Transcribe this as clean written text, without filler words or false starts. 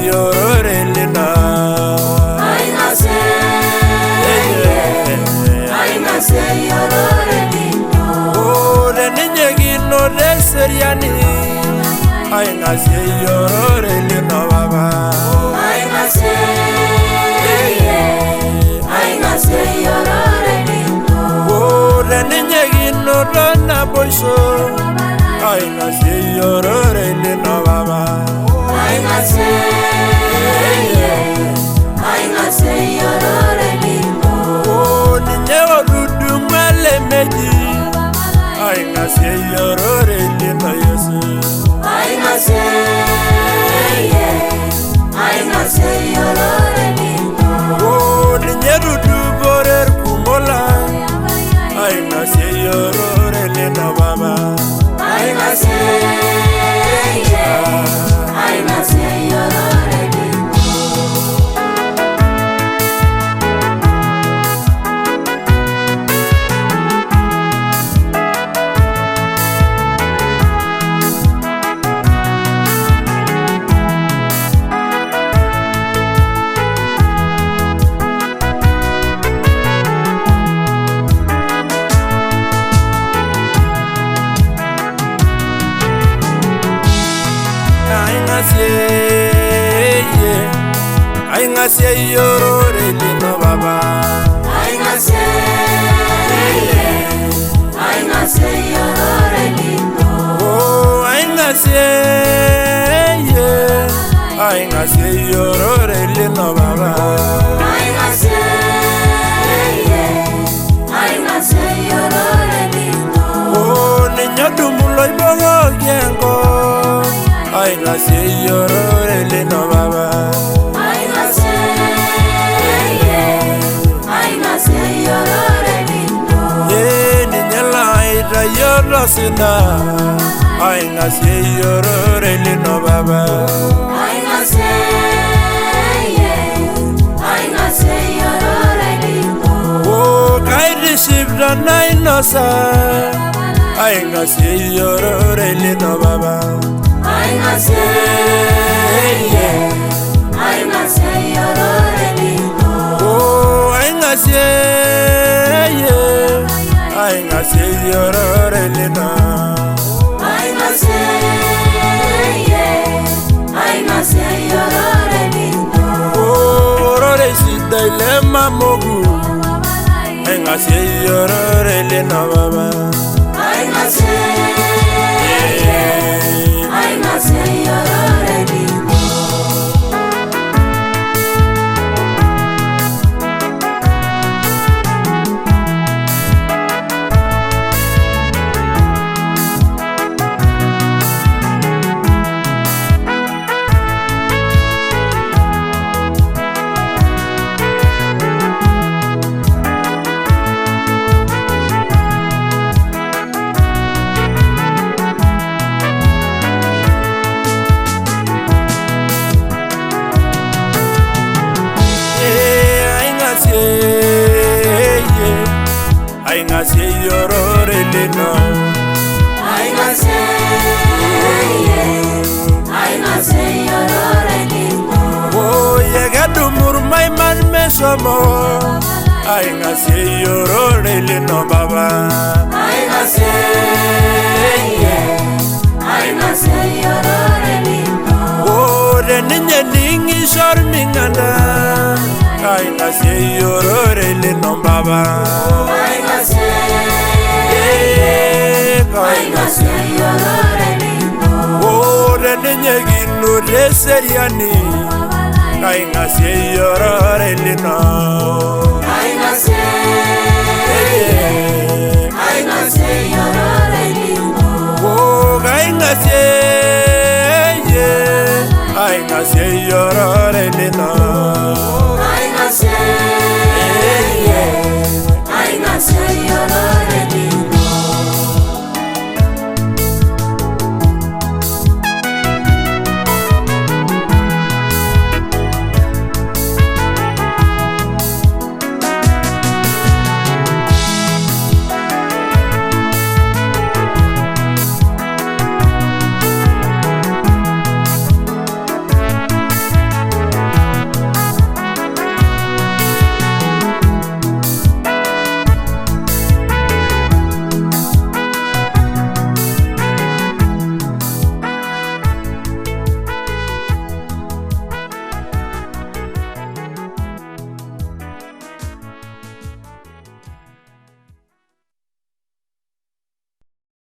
yorore lina. Ainase yorore lina. Oh, the ninja gino deseriani. Ainase yorore lina baba. Ainase yorore lina. Oh, the ninja gino dona boyso. Ainase yorore lina baba. Ainase yorore lina. Oh, ninja odudu mwale meji. Ainase yorore lina yesu. Ainase yorore lina. Oh, ninja odudu borer kumola. Ainase yorore lina baba. Ainase yorore lina. Ainase yorore lina baba. Ainase yorore lina. Oh, ainase yorore lina baba. Ainase yorore lina. Oh, niño dumulo ibogo gengo. Ainase yorore lina baba. Ainase yorore lina. Niña la ira yoro sina. Ainase yorore lina baba. Ainase yorore lina. Oh, kairi shibra na inosa. Ainase yorore lina baba. Ainase yorore lina. Oh, ainase yorore lina. Ainase yorore lina. Oh, orore sida ilema mogu. Ainase yorore lina baba. Ainase yorore lina. Ainase yorore lina. Ainase yorore lina. Oh, yegadu murmai man mesomo. Ainase yorore lina baba. Ainase yorore lina. Oh, the ninja ningi shor minganda. Ainase yorore lina baba. Ainase yorore lina. Oh, the ninja gino deseriani. Ainase yorore lina. Ainase yorore lina. Oh, ainase yorore lina.